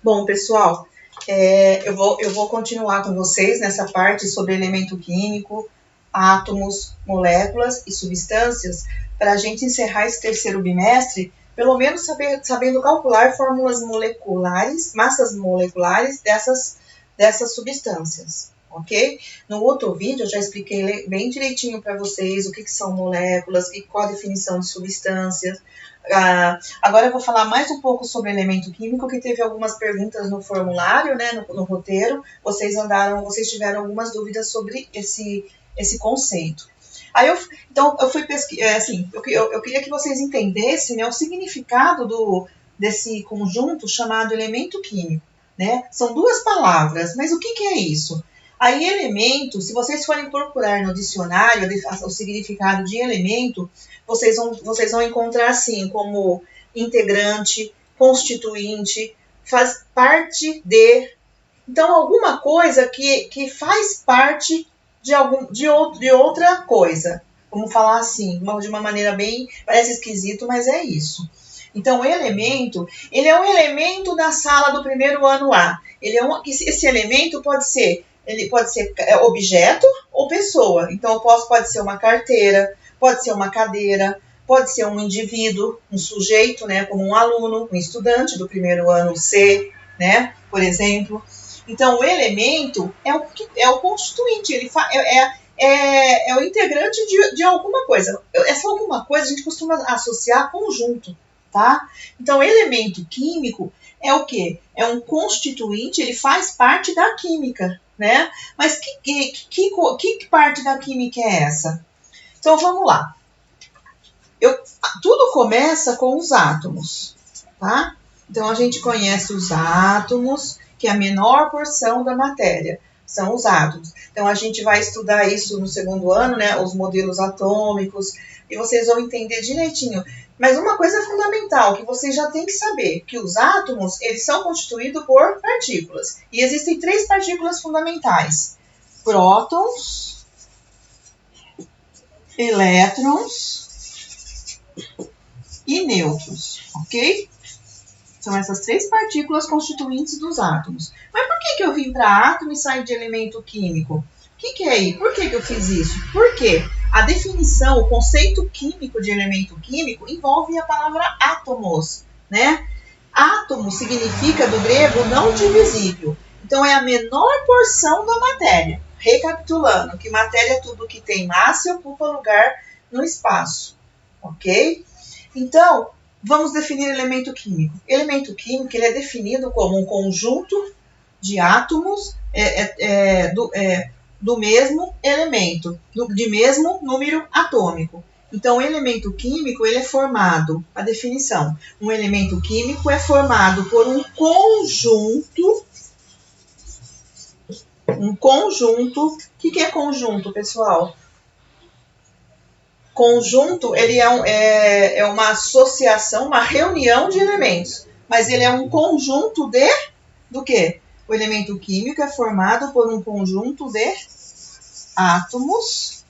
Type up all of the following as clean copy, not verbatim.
Bom, pessoal, eu vou continuar com vocês nessa parte sobre elemento químico, átomos, moléculas e substâncias, para a gente encerrar esse terceiro bimestre, pelo menos sabendo calcular fórmulas moleculares, massas moleculares dessas substâncias, ok? No outro vídeo eu já expliquei bem direitinho para vocês o que são moléculas e qual a definição de substâncias. Agora eu vou falar mais um pouco sobre elemento químico, que teve algumas perguntas no formulário, né, no roteiro. Vocês tiveram algumas dúvidas sobre esse conceito. Aí eu fui pesquisar, assim, eu queria que vocês entendessem, né, o significado desse conjunto chamado elemento químico, né? São duas palavras, mas o que é isso? Aí elemento, se vocês forem procurar no dicionário o significado de elemento, vocês vão encontrar assim, como integrante, constituinte, faz parte de. Então, alguma coisa que faz parte de outra coisa. Vamos falar assim, de uma maneira bem, parece esquisito, mas é isso. Então, o elemento, ele é um elemento da sala do primeiro ano A. Esse elemento pode ser objeto ou pessoa. Então, pode ser uma carteira, pode ser uma cadeira, pode ser um indivíduo, um sujeito, né, como um aluno, um estudante do primeiro ano C, né, por exemplo. Então, o elemento é o constituinte, ele é o integrante de alguma coisa. Essa alguma coisa a gente costuma associar a conjunto, tá? Então, elemento químico é o quê? É um constituinte, ele faz parte da química, né? Mas que parte da química é essa? Então, vamos lá. Tudo começa com os átomos, tá? Então, a gente conhece os átomos, que é a menor porção da matéria, são os átomos. Então, a gente vai estudar isso no segundo ano, né? Os modelos atômicos, e vocês vão entender direitinho. Mas uma coisa fundamental, que vocês já têm que saber, que os átomos, eles são constituídos por partículas. E existem 3 partículas fundamentais: prótons, elétrons e nêutrons, ok? São essas 3 partículas constituintes dos átomos. Mas por que eu vim para átomo e saí de elemento químico? O que é aí? Por que eu fiz isso? Porque a definição, o conceito químico de elemento químico envolve a palavra átomos, né? Átomo significa, do grego, não divisível. Então, é a menor porção da matéria. Recapitulando, que matéria é tudo que tem massa e ocupa lugar no espaço, ok? Então, vamos definir elemento químico. Elemento químico, ele é definido como um conjunto de átomos do mesmo elemento, de mesmo número atômico. Então, o elemento químico, ele é formado, a definição, um elemento químico é formado por um conjunto. O que é conjunto, pessoal? Conjunto, ele é uma associação, uma reunião de elementos, mas ele é um conjunto do quê? O elemento químico é formado por um conjunto de átomos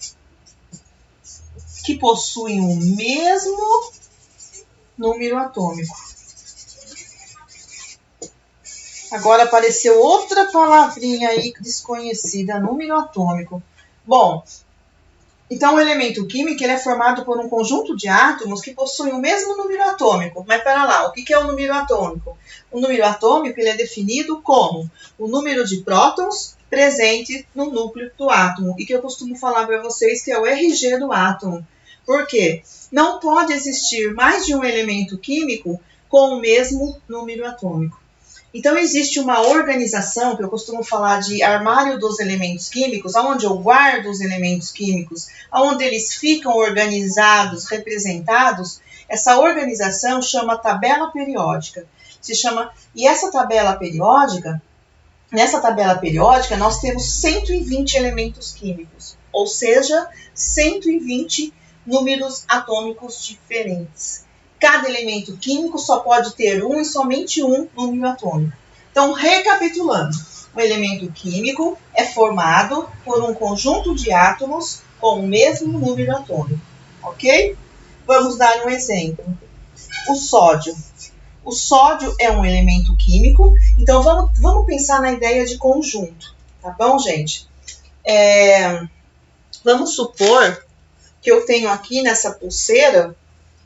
que possuem o mesmo número atômico. Agora apareceu outra palavrinha aí desconhecida, número atômico. Bom, então o elemento químico ele é formado por um conjunto de átomos que possuem o mesmo número atômico. Mas pera lá, o que é o número atômico? O número atômico ele é definido como o número de prótons presente no núcleo do átomo. E que eu costumo falar para vocês que é o RG do átomo. Por quê? Não pode existir mais de um elemento químico com o mesmo número atômico. Então, existe uma organização, que eu costumo falar de armário dos elementos químicos, onde eu guardo os elementos químicos, onde eles ficam organizados, representados. Essa organização chama tabela periódica. E essa tabela periódica, nessa tabela periódica, nós temos 120 elementos químicos, ou seja, 120 números atômicos diferentes. Cada elemento químico só pode ter um e somente um número atômico. Então, recapitulando, o elemento químico é formado por um conjunto de átomos com o mesmo número atômico, ok? Vamos dar um exemplo. O sódio. O sódio é um elemento químico, então vamos pensar na ideia de conjunto, tá bom, gente? Vamos supor que eu tenho aqui nessa pulseira,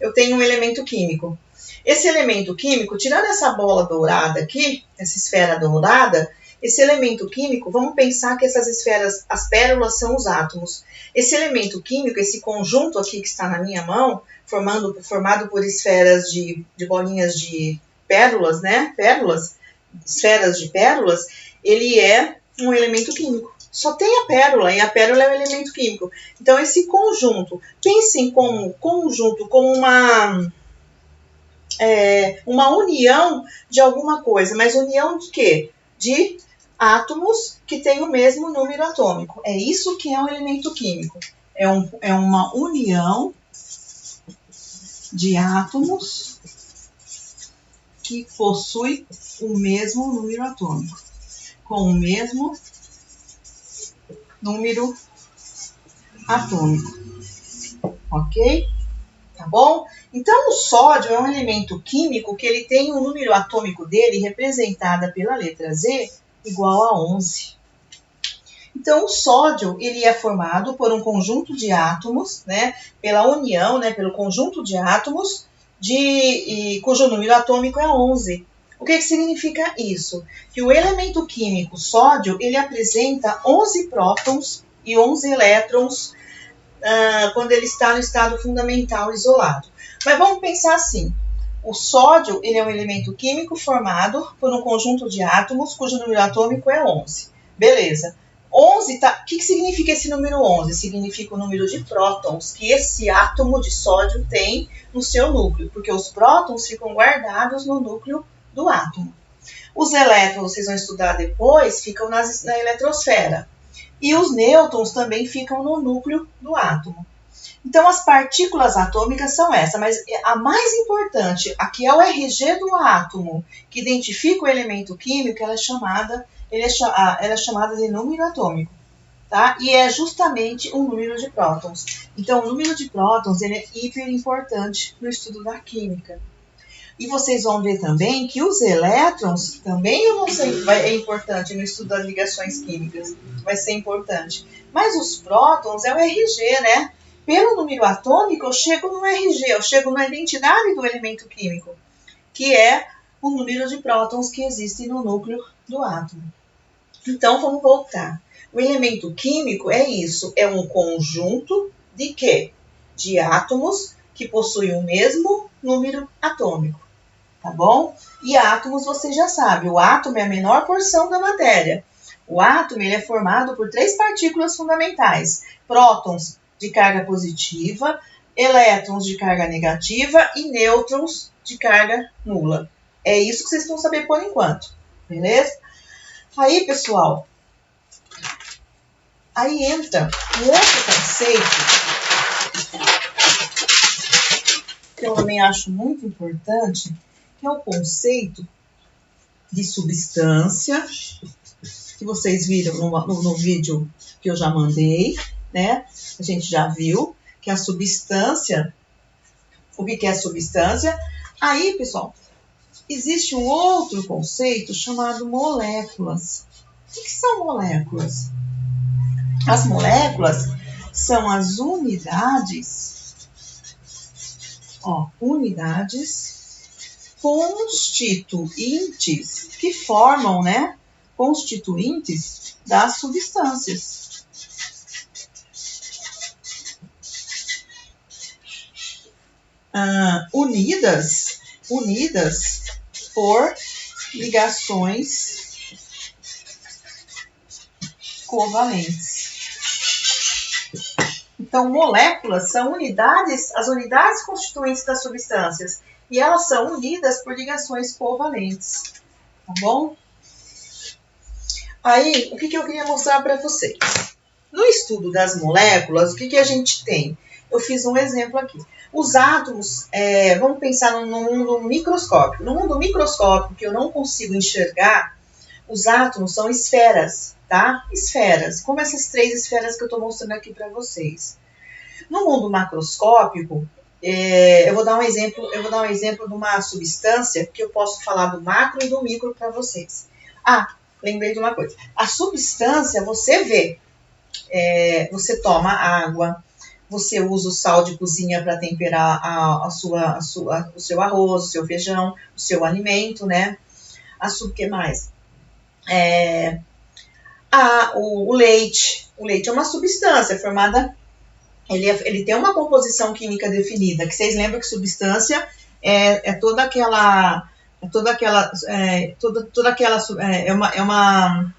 eu tenho um elemento químico. Esse elemento químico, tirando essa bola dourada aqui, essa esfera dourada, esse elemento químico, vamos pensar que essas esferas, as pérolas são os átomos. Esse elemento químico, esse conjunto aqui que está na minha mão, formado por esferas de bolinhas de pérolas, né? Pérolas, esferas de pérolas, ele é um elemento químico. Só tem a pérola, e a pérola é um elemento químico. Então, esse conjunto, pensem como conjunto, como uma união de alguma coisa, mas união de quê? De átomos que têm o mesmo número atômico. É isso que é um elemento químico. É uma união de átomos que possui o mesmo número atômico, com o mesmo número atômico. Ok? Tá bom? Então, o sódio é um elemento químico que ele tem o número atômico dele representada pela letra Z igual a 11. Então, o sódio ele é formado por um conjunto de átomos, né, pela união, né, pelo conjunto de átomos cujo número atômico é 11. O que significa isso? Que o elemento químico sódio ele apresenta 11 prótons e 11 elétrons quando ele está no estado fundamental isolado. Mas vamos pensar assim, o sódio ele é um elemento químico formado por um conjunto de átomos cujo número atômico é 11. Beleza. 11 o que significa esse número 11? Significa o número de prótons que esse átomo de sódio tem no seu núcleo, porque os prótons ficam guardados no núcleo do átomo. Os elétrons, vocês vão estudar depois, ficam na eletrosfera. E os nêutrons também ficam no núcleo do átomo. Então, as partículas atômicas são essas, mas a mais importante, aqui é o RG do átomo, que identifica o elemento químico, ela é chamada de número atômico, tá? E é justamente o número de prótons. Então, o número de prótons ele é hiper importante no estudo da química. E vocês vão ver também que os elétrons também é importante no estudo das ligações químicas, vai ser importante. Mas os prótons é o RG, né? Pelo número atômico, eu chego no RG, eu chego na identidade do elemento químico, que é o número de prótons que existem no núcleo do átomo. Então, vamos voltar. O elemento químico é isso, é um conjunto de quê? De átomos que possuem o mesmo número atômico, tá bom? E átomos, você já sabe, o átomo é a menor porção da matéria. O átomo ele é formado por 3 partículas fundamentais, prótons de carga positiva, elétrons de carga negativa e nêutrons de carga nula. É isso que vocês vão saber por enquanto, beleza? Aí, pessoal, aí entra um outro conceito que eu também acho muito importante, que é o conceito de substância, que vocês viram no vídeo que eu já mandei, né? A gente já viu que a substância, o que é substância? Aí, pessoal, existe um outro conceito chamado moléculas. O que são moléculas? As moléculas são as unidades constituintes que formam, né? Constituintes das substâncias. Unidas por ligações covalentes. Então, moléculas são as unidades constituintes das substâncias, e elas são unidas por ligações covalentes, tá bom? Aí, o que eu queria mostrar para vocês? No estudo das moléculas, o que a gente tem? Eu fiz um exemplo aqui. Os átomos, vamos pensar no mundo microscópico. No mundo microscópico, que eu não consigo enxergar, os átomos são esferas, tá? Esferas, como essas 3 esferas que eu estou mostrando aqui para vocês. No mundo macroscópico, Eu vou dar um exemplo de uma substância que eu posso falar do macro e do micro para vocês. Lembrei de uma coisa. A substância, você vê, você toma água, você usa o sal de cozinha para temperar o seu arroz, o seu feijão, o seu alimento, né? O que mais? O leite. O leite é uma substância formada... Ele tem uma composição química definida, que vocês lembram que substância é uma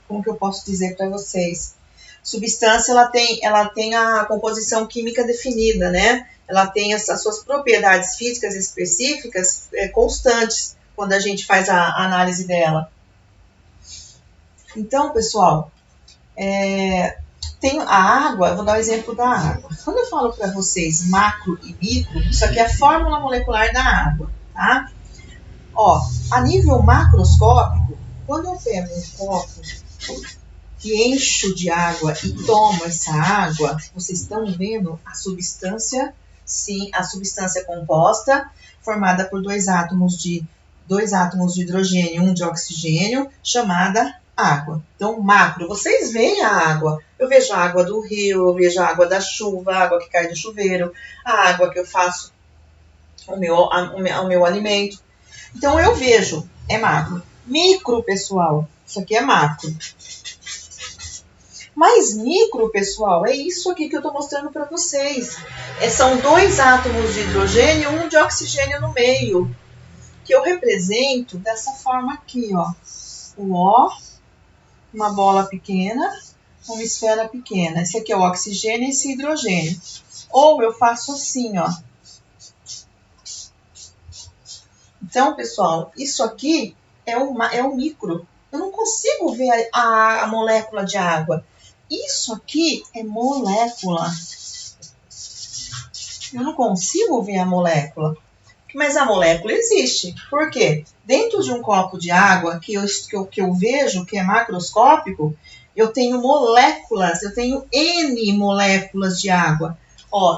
como que eu posso dizer para vocês? Substância, ela tem a composição química definida, né? Ela tem as suas propriedades físicas específicas constantes quando a gente faz a análise dela. Então, pessoal, tem a água, eu vou dar o exemplo da água. Quando eu falo para vocês macro e micro, isso aqui é a fórmula molecular da água, tá? A nível macroscópico, quando eu pego um copo e encho de água e tomo essa água, vocês estão vendo a substância, sim, a substância composta, formada por dois átomos de hidrogênio e um de oxigênio, chamada água. Então, macro, vocês veem a água. Eu vejo a água do rio, eu vejo a água da chuva, a água que cai do chuveiro, a água que eu faço o meu alimento. Então, eu vejo, é macro. Micro, pessoal, isso aqui é macro. Mas micro, pessoal, é isso aqui que eu estou mostrando para vocês. São dois átomos de hidrogênio e um de oxigênio no meio, que eu represento dessa forma aqui, ó. O O, uma bola pequena, uma esfera pequena. Esse aqui é o oxigênio e esse hidrogênio. Ou eu faço assim, ó. Então, pessoal, isso aqui é o micro. Eu não consigo ver a molécula de água. Isso aqui é molécula. Eu não consigo ver a molécula. Mas a molécula existe. Por quê? Dentro de um copo de água que eu vejo, que é macroscópico, eu tenho moléculas, eu tenho N moléculas de água.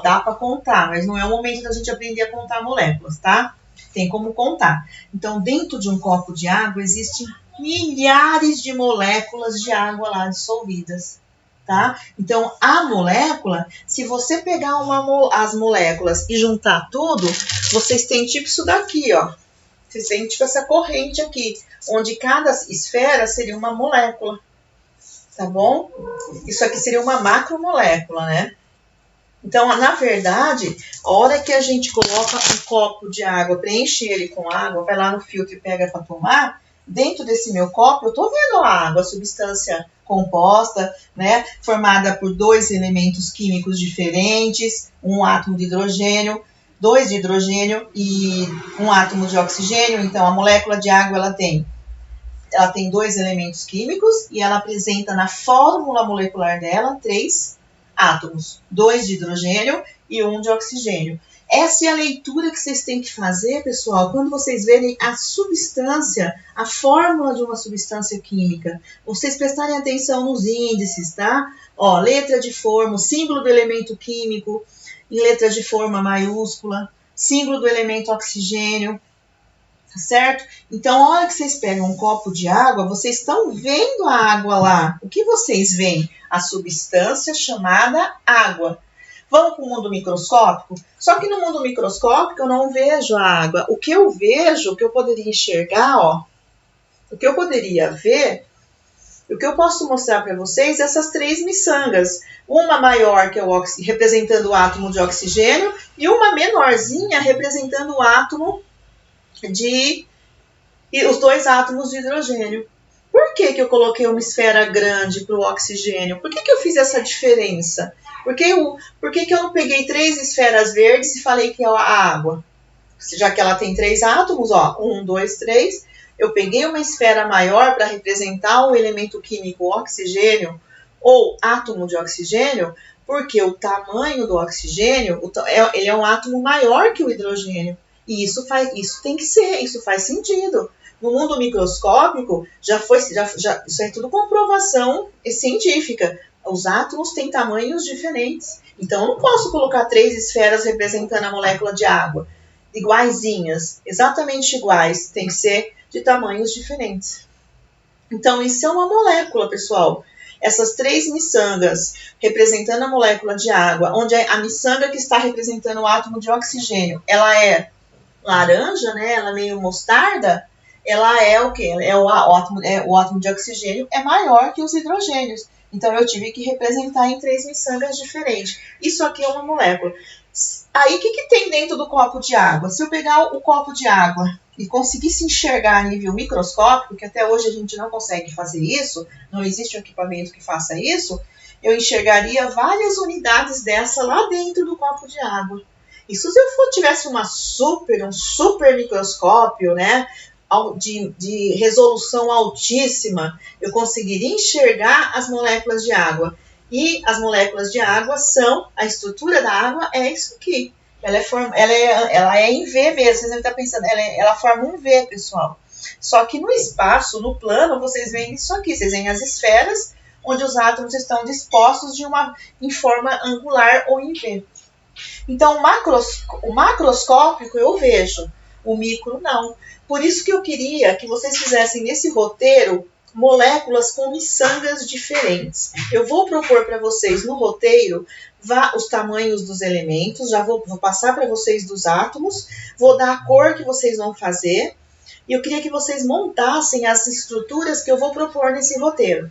Dá para contar, mas não é o momento da gente aprender a contar moléculas, tá? Tem como contar. Então, dentro de um copo de água, existem milhares de moléculas de água lá dissolvidas. Tá? Então, a molécula, se você pegar as moléculas e juntar tudo, vocês têm tipo isso daqui, ó. Vocês têm tipo essa corrente aqui, onde cada esfera seria uma molécula, tá bom? Isso aqui seria uma macromolécula, né? Então, na verdade, a hora que a gente coloca um copo de água, preenche ele com água, vai lá no filtro e pega para tomar, dentro desse meu copo, eu tô vendo a água, a substância composta, né, formada por dois elementos químicos diferentes, um átomo de hidrogênio, dois de hidrogênio e um átomo de oxigênio. Então, a molécula de água, ela tem dois elementos químicos e ela apresenta na fórmula molecular dela 3 átomos, 2 de hidrogênio e 1 de oxigênio. Essa é a leitura que vocês têm que fazer, pessoal, quando vocês verem a substância, a fórmula de uma substância química. Vocês prestarem atenção nos índices, tá? Letra de forma, símbolo do elemento químico, em letra de forma maiúscula, símbolo do elemento oxigênio, tá certo? Então, a hora que vocês pegam um copo de água, vocês estão vendo a água lá. O que vocês veem? A substância chamada água. Vamos para o mundo microscópico? Só que no mundo microscópico eu não vejo a água. O que eu vejo, o que eu poderia enxergar, o que eu poderia ver, o que eu posso mostrar para vocês, essas 3 miçangas. Uma maior, que é representando o átomo de oxigênio, e uma menorzinha representando o átomo os 2 átomos de hidrogênio. Por que eu coloquei uma esfera grande para o oxigênio? Por que eu fiz essa diferença? Por que eu não peguei 3 esferas verdes e falei que é a água? Já que ela tem 3 átomos, 1, 2, 3, eu peguei uma esfera maior para representar o elemento químico oxigênio ou átomo de oxigênio, porque o tamanho do oxigênio, ele é um átomo maior que o hidrogênio. E isso faz sentido. No mundo microscópico, isso é tudo comprovação científica. Os átomos têm tamanhos diferentes. Então, eu não posso colocar 3 esferas representando a molécula de água, iguaizinhas, exatamente iguais. Tem que ser de tamanhos diferentes. Então, isso é uma molécula, pessoal. Essas 3 miçangas representando a molécula de água, onde a miçanga que está representando o átomo de oxigênio, ela é laranja, né? Ela é meio mostarda. Ela é o quê? O átomo de oxigênio é maior que os hidrogênios. Então, eu tive que representar em 3 miçangas diferentes. Isso aqui é uma molécula. Aí, o que tem dentro do copo de água? Se eu pegar o copo de água e conseguisse enxergar a nível microscópico, que até hoje a gente não consegue fazer isso, não existe um equipamento que faça isso, eu enxergaria várias unidades dessa lá dentro do copo de água. Isso se eu tivesse um super microscópio, né, de resolução altíssima, eu conseguiria enxergar as moléculas de água. E as moléculas de água a estrutura da água é isso aqui. Ela é em V mesmo, vocês devem estar pensando, ela forma um V, pessoal. Só que no espaço, no plano, vocês veem isso aqui, vocês veem as esferas, onde os átomos estão dispostos em forma angular ou em V. Então, o macroscópico eu vejo, o micro não. Por isso que eu queria que vocês fizessem nesse roteiro moléculas com miçangas diferentes. Eu vou propor para vocês no roteiro os tamanhos dos elementos, já vou passar para vocês dos átomos, vou dar a cor que vocês vão fazer, e eu queria que vocês montassem as estruturas que eu vou propor nesse roteiro.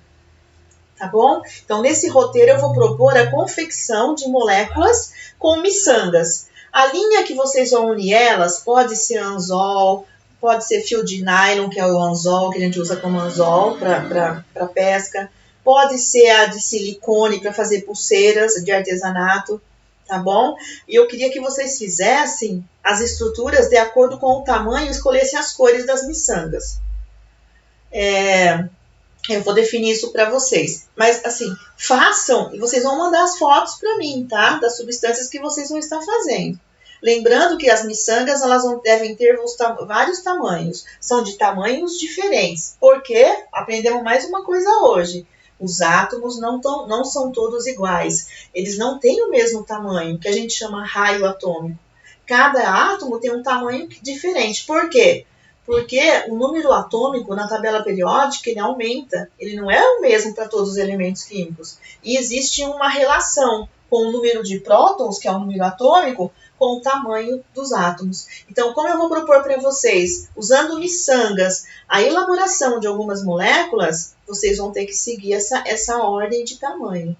Tá bom? Então, nesse roteiro eu vou propor a confecção de moléculas com miçangas. A linha que vocês vão unir elas pode ser anzol, pode ser fio de nylon, que é o anzol, que a gente usa como anzol para pesca. Pode ser a de silicone para fazer pulseiras de artesanato, tá bom? E eu queria que vocês fizessem as estruturas de acordo com o tamanho e escolhessem as cores das miçangas. Eu vou definir isso para vocês. Mas, assim, façam e vocês vão mandar as fotos para mim, tá? Das substâncias que vocês vão estar fazendo. Lembrando que as miçangas, elas devem ter vários tamanhos. São de tamanhos diferentes. Porque aprendemos mais uma coisa hoje. Os átomos não são todos iguais. Eles não têm o mesmo tamanho, que a gente chama raio atômico. Cada átomo tem um tamanho diferente. Por quê? Porque o número atômico na tabela periódica, ele aumenta. Ele não é o mesmo para todos os elementos químicos. E existe uma relação com o número de prótons, que é o número atômico, com o tamanho dos átomos. Então, como eu vou propor para vocês, usando miçangas, a elaboração de algumas moléculas, vocês vão ter que seguir essa ordem de tamanho.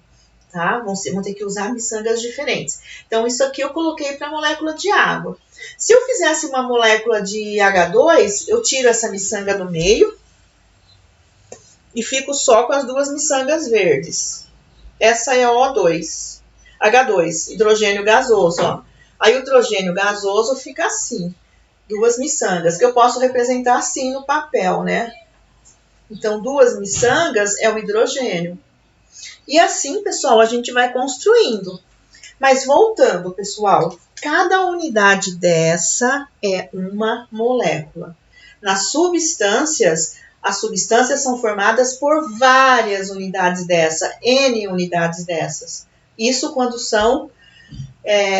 Tá? Vão ter que usar miçangas diferentes. Então, isso aqui eu coloquei para a molécula de água. Se eu fizesse uma molécula de H2, eu tiro essa miçanga do meio e fico só com as 2 miçangas verdes. Essa é O2, H2, hidrogênio gasoso. Ó. Aí o hidrogênio gasoso fica assim, 2 miçangas, que eu posso representar assim no papel, né? Então, 2 miçangas é o hidrogênio. E assim, pessoal, a gente vai construindo. Mas voltando, pessoal, cada unidade dessa é uma molécula. Nas substâncias, as substâncias são formadas por várias unidades dessa, N unidades dessas. Isso quando são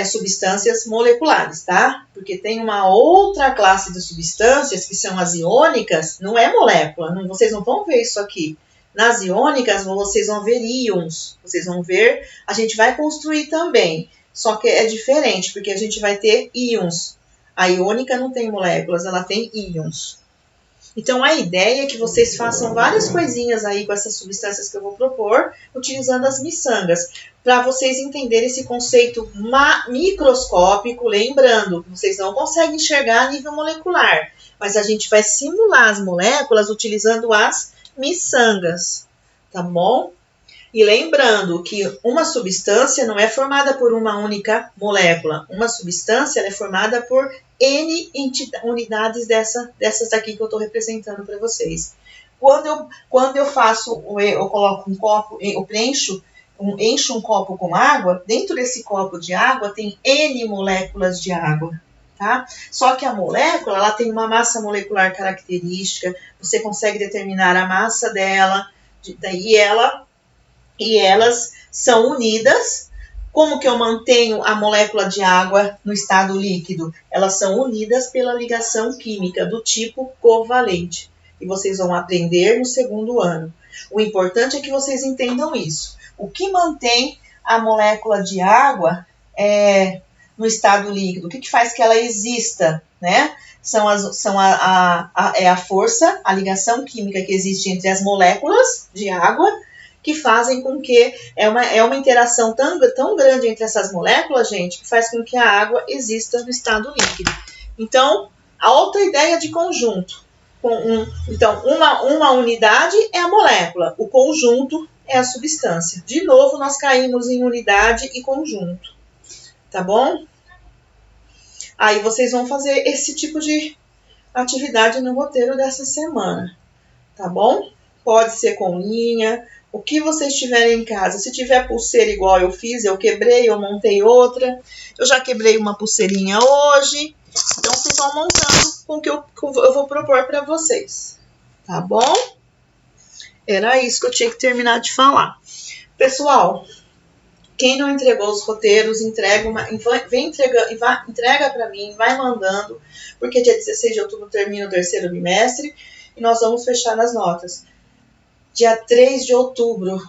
substâncias moleculares, tá? Porque tem uma outra classe de substâncias, que são as iônicas, não é molécula, vocês não vão ver isso aqui. Nas iônicas, vocês vão ver íons, vocês vão ver, a gente vai construir também, só que é diferente, porque a gente vai ter íons. A iônica não tem moléculas, ela tem íons. Então, a ideia é que vocês façam várias coisinhas aí com essas substâncias que eu vou propor, utilizando as miçangas, para vocês entenderem esse conceito microscópico, lembrando, vocês não conseguem enxergar a nível molecular, mas a gente vai simular as moléculas utilizando as miçangas, tá bom? E lembrando que uma substância não é formada por uma única molécula. Uma substância é formada por N unidades dessas aqui que eu estou representando para vocês. Quando eu coloco um copo, eu encho um copo com água, dentro desse copo de água tem N moléculas de água. Tá? Só que a molécula, ela tem uma massa molecular característica, você consegue determinar a massa dela, e ela e elas são unidas. Como que eu mantenho a molécula de água no estado líquido? Elas são unidas pela ligação química do tipo covalente. E vocês vão aprender no segundo ano. O importante é que vocês entendam isso. O que mantém a molécula de água no estado líquido? O que faz que ela exista, né? É a força, a ligação química que existe entre as moléculas de água, que fazem com que é uma interação tão grande entre essas moléculas, gente, que faz com que a água exista no estado líquido. Então, a outra ideia de conjunto. Então, uma unidade é a molécula, o conjunto é a substância. De novo, nós caímos em unidade e conjunto, tá bom? Aí vocês vão fazer esse tipo de atividade no roteiro dessa semana, tá bom? Pode ser com linha, o que vocês tiverem em casa. Se tiver pulseira igual eu fiz, eu quebrei, eu montei outra. Eu já quebrei uma pulseirinha hoje. Então, vocês vão montando com o que eu vou propor para vocês, tá bom? Era isso que eu tinha que terminar de falar. Pessoal, quem não entregou os roteiros, entrega para mim, vai mandando, porque dia 16 de outubro termina o terceiro bimestre e nós vamos fechar as notas. Dia 3 de outubro,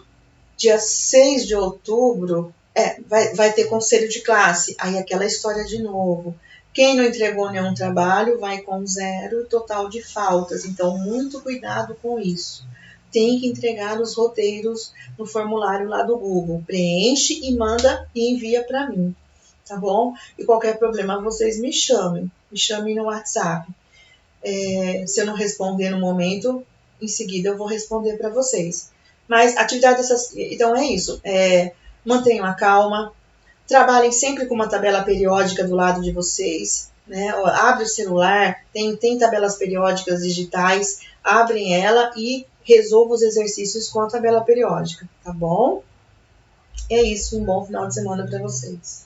dia 6 de outubro, vai ter conselho de classe. Aí aquela história de novo. Quem não entregou nenhum trabalho vai com 0 total de faltas. Então, muito cuidado com isso. Tem que entregar os roteiros no formulário lá do Google. Preenche e manda e envia para mim, tá bom? E qualquer problema, vocês me chamem. Me chamem no WhatsApp. Se eu não responder no momento, em seguida eu vou responder para vocês. Mas atividade dessas... Então é isso. Mantenham a calma. Trabalhem sempre com uma tabela periódica do lado de vocês, né? Abre o celular, tem tabelas periódicas digitais, abrem ela e resolvam os exercícios com a tabela periódica, tá bom? É isso, um bom final de semana para vocês.